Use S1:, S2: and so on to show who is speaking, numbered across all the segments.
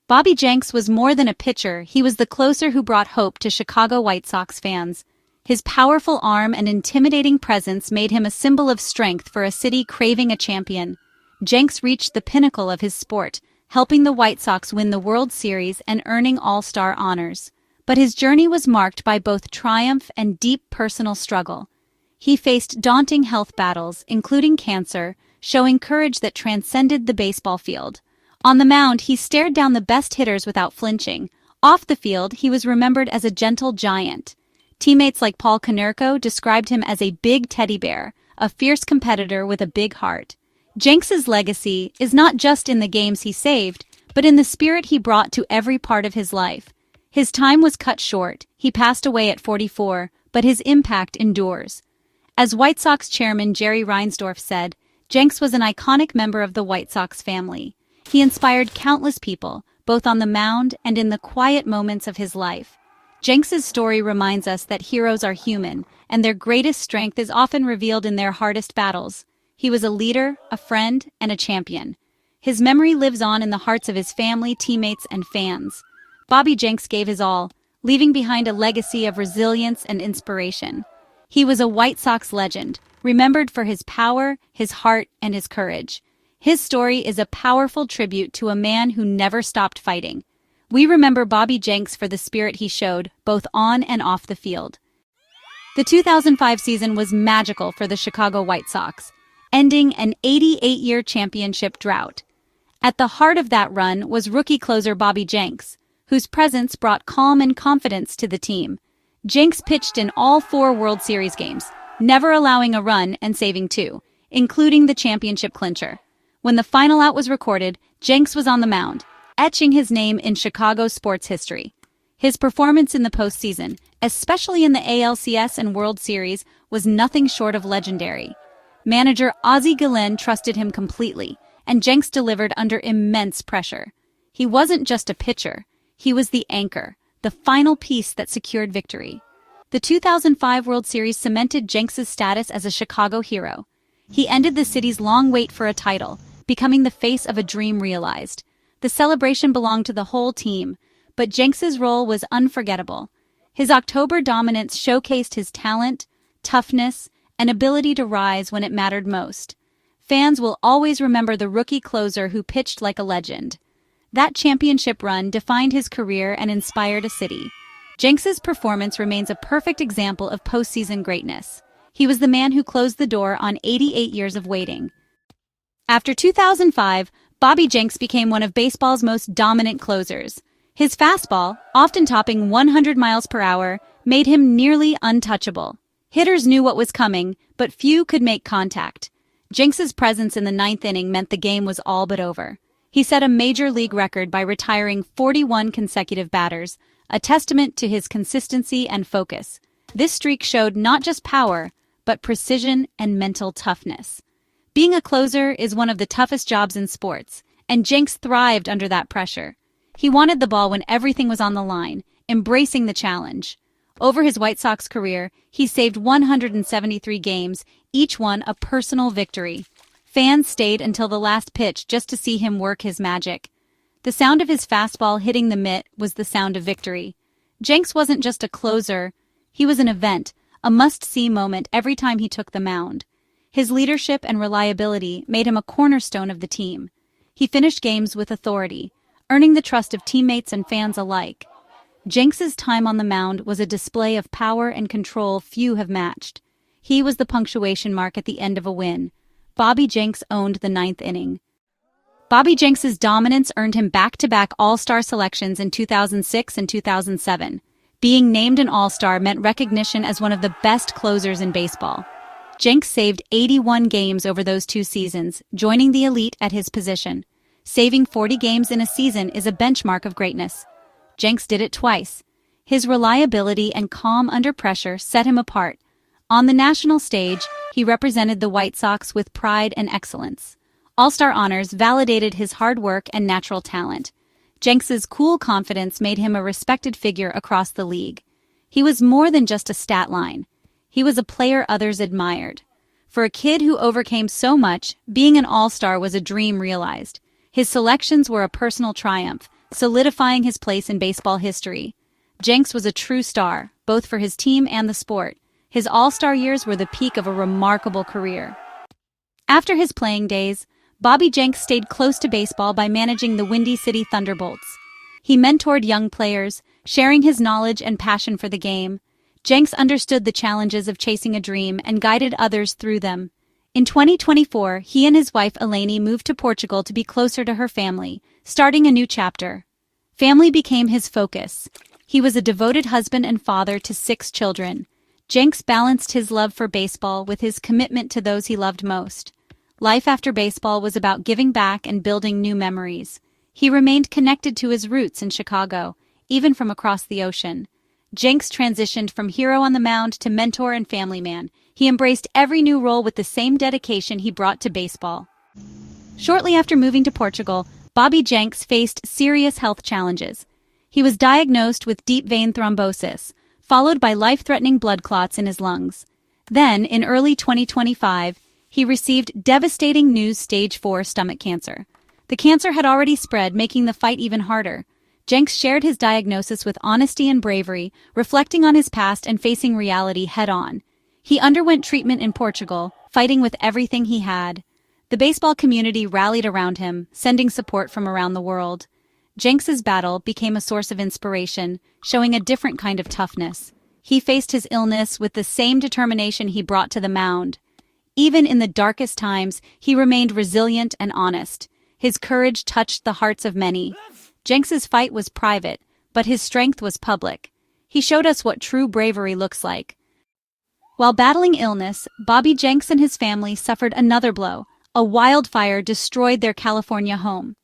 S1: Bobby Jenks was more than a pitcher, he was the closer who brought hope to Chicago White Sox fans. His powerful arm and intimidating presence made him a symbol of strength for a city craving a champion. Jenks reached the pinnacle of his sport, helping the White Sox win the World Series and earning All-Star honors. But his journey was marked by both triumph and deep personal struggle. He faced daunting health battles, including cancer, showing courage that transcended the baseball field. On the mound, he stared down the best hitters without flinching. Off the field, he was remembered as a gentle giant. Teammates like Paul Konerko described him as a big teddy bear, a fierce competitor with a big heart. Jenks's legacy is not just in the games he saved, but in the spirit he brought to every part of his life. His time was cut short. He passed away at 44, but his impact endures. As White Sox chairman Jerry Reinsdorf said, Jenks was an iconic member of the White Sox family. He inspired countless people, both on the mound and in the quiet moments of his life. Jenks's story reminds us that heroes are human, and their greatest strength is often revealed in their hardest battles. He was a leader, a friend, and a champion. His memory lives on in the hearts of his family, teammates, and fans. Bobby Jenks gave his all, leaving behind a legacy of resilience and inspiration. He was a White Sox legend, remembered for his power, his heart, and his courage. His story is a powerful tribute to a man who never stopped fighting. We remember Bobby Jenks for the spirit he showed, both on and off the field. The 2005 season was magical for the Chicago White Sox, ending an 88-year championship drought. At the heart of that run was rookie closer Bobby Jenks, whose presence brought calm and confidence to the team. Jenks pitched in all 4 World Series games, never allowing a run and saving 2, including the championship clincher. When the final out was recorded, Jenks was on the mound, etching his name in Chicago sports history. His performance in the postseason, especially in the ALCS and World Series, was nothing short of legendary. Manager Ozzie Guillen trusted him completely, and Jenks delivered under immense pressure. He wasn't just a pitcher, he was the anchor, the final piece that secured victory. The 2005 World Series cemented Jenks's status as a Chicago hero. He ended the city's long wait for a title, becoming the face of a dream realized. The celebration belonged to the whole team, but Jenks's role was unforgettable. His October dominance showcased his talent, toughness, and ability to rise when it mattered most. Fans will always remember the rookie closer who pitched like a legend. That championship run defined his career and inspired a city. Jenks's performance remains a perfect example of postseason greatness. He was the man who closed the door on 88 years of waiting. After 2005, Bobby Jenks became one of baseball's most dominant closers. His fastball, often topping 100 miles per hour, made him nearly untouchable. Hitters knew what was coming, but few could make contact. Jenks's presence in the 9th inning meant the game was all but over. He set a major league record by retiring 41 consecutive batters, a testament to his consistency and focus. This streak showed not just power, but precision and mental toughness. Being a closer is one of the toughest jobs in sports, and Jenks thrived under that pressure. He wanted the ball when everything was on the line, embracing the challenge. Over his White Sox career, he saved 173 games, each one a personal victory. Fans stayed until the last pitch just to see him work his magic. The sound of his fastball hitting the mitt was the sound of victory. Jenks wasn't just a closer, he was an event, a must-see moment every time he took the mound. His leadership and reliability made him a cornerstone of the team. He finished games with authority, earning the trust of teammates and fans alike. Jenks's time on the mound was a display of power and control few have matched. He was the punctuation mark at the end of a win. Bobby Jenks owned the 9th inning. Bobby Jenks's dominance earned him back-to-back All-Star selections in 2006 and 2007. Being named an All-Star meant recognition as one of the best closers in baseball. Jenks saved 81 games over those 2 seasons, joining the elite at his position. Saving 40 games in a season is a benchmark of greatness. Jenks did it twice. His reliability and calm under pressure set him apart. On the national stage, he represented the White Sox with pride and excellence. All-Star honors validated his hard work and natural talent. Jenks's cool confidence made him a respected figure across the league. He was more than just a stat line. He was a player others admired. For a kid who overcame so much, being an All-Star was a dream realized. His selections were a personal triumph, solidifying his place in baseball history. Jenks was a true star, both for his team and the sport. His all-star years were the peak of a remarkable career. After his playing days, Bobby Jenks stayed close to baseball by managing the Windy City Thunderbolts. He mentored young players, sharing his knowledge and passion for the game. Jenks understood the challenges of chasing a dream and guided others through them. In 2024, he and his wife Elaine moved to Portugal to be closer to her family, starting a new chapter. Family became his focus. He was a devoted husband and father to 6 children. Jenks balanced his love for baseball with his commitment to those he loved most. Life after baseball was about giving back and building new memories. He remained connected to his roots in Chicago, even from across the ocean. Jenks transitioned from hero on the mound to mentor and family man. He embraced every new role with the same dedication he brought to baseball. Shortly after moving to Portugal, Bobby Jenks faced serious health challenges. He was diagnosed with deep vein thrombosis, followed by life-threatening blood clots in his lungs. Then, in early 2025, he received devastating news: stage 4 stomach cancer. The cancer had already spread, making the fight even harder. Jenks shared his diagnosis with honesty and bravery, reflecting on his past and facing reality head-on. He underwent treatment in Portugal, fighting with everything he had. The baseball community rallied around him, sending support from around the world. Jenks's battle became a source of inspiration, showing a different kind of toughness. He faced his illness with the same determination he brought to the mound. Even in the darkest times, he remained resilient and honest. His courage touched the hearts of many. Jenks's fight was private, but his strength was public. He showed us what true bravery looks like. While battling illness, Bobby Jenks and his family suffered another blow. A wildfire destroyed their California home.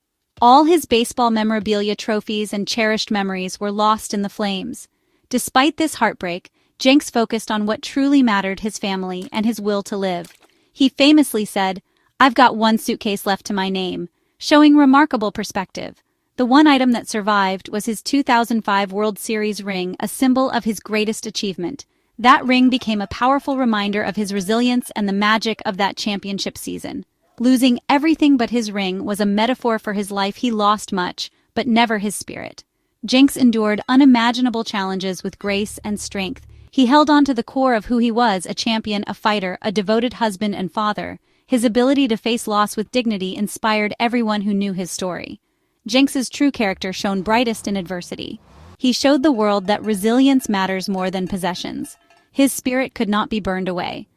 S1: All his baseball memorabilia, trophies, and cherished memories were lost in the flames. Despite this heartbreak, Jenks focused on what truly mattered: his family and his will to live. He famously said, "I've got one suitcase left to my name," showing remarkable perspective. The one item that survived was his 2005 World Series ring, a symbol of his greatest achievement. That ring became a powerful reminder of his resilience and the magic of that championship season. Losing everything but his ring was a metaphor for his life. He lost much, but never his spirit. Jenks endured unimaginable challenges with grace and strength. He held on to the core of who he was: a champion, a fighter, a devoted husband and father. His ability to face loss with dignity inspired everyone who knew his story. Jenks's true character shone brightest in adversity. He showed the world that resilience matters more than possessions. His spirit could not be burned away.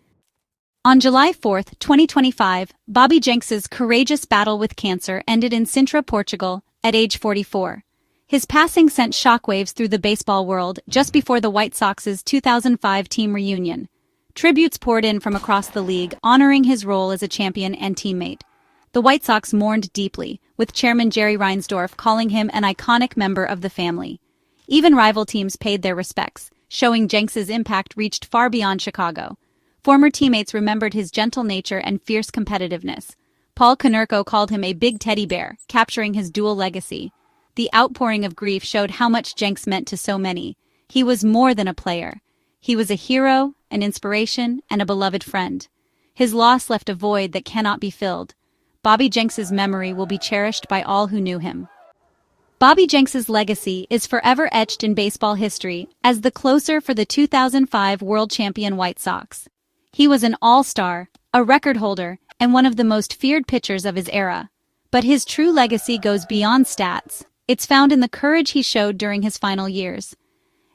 S1: On July 4, 2025, Bobby Jenks's courageous battle with cancer ended in Sintra, Portugal, at age 44. His passing sent shockwaves through the baseball world just before the White Sox's 2005 team reunion. Tributes poured in from across the league, honoring his role as a champion and teammate. The White Sox mourned deeply, with chairman Jerry Reinsdorf calling him an iconic member of the family. Even rival teams paid their respects, showing Jenks's impact reached far beyond Chicago. Former teammates remembered his gentle nature and fierce competitiveness. Paul Konerko called him a big teddy bear, capturing his dual legacy. The outpouring of grief showed how much Jenks meant to so many. He was more than a player. He was a hero, an inspiration, and a beloved friend. His loss left a void that cannot be filled. Bobby Jenks's memory will be cherished by all who knew him. Bobby Jenks's legacy is forever etched in baseball history as the closer for the 2005 world champion White Sox. He was an all-star, a record holder, and one of the most feared pitchers of his era. But his true legacy goes beyond stats. It's found in the courage he showed during his final years.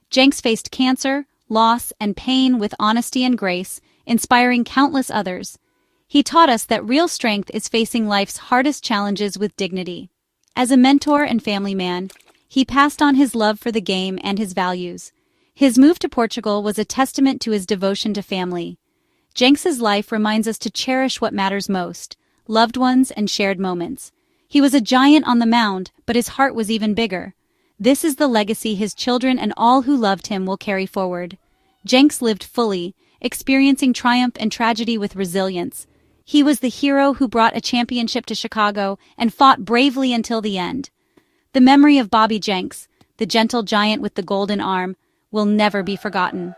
S1: Jenks faced cancer, loss, and pain with honesty and grace, inspiring countless others. He taught us that real strength is facing life's hardest challenges with dignity. As a mentor and family man, he passed on his love for the game and his values. His move to Portugal was a testament to his devotion to family. Jenks's life reminds us to cherish what matters most: loved ones and shared moments. He was a giant on the mound, but his heart was even bigger. This is the legacy his children and all who loved him will carry forward. Jenks lived fully, experiencing triumph and tragedy with resilience. He was the hero who brought a championship to Chicago and fought bravely until the end. The memory of Bobby Jenks, the gentle giant with the golden arm, will never be forgotten.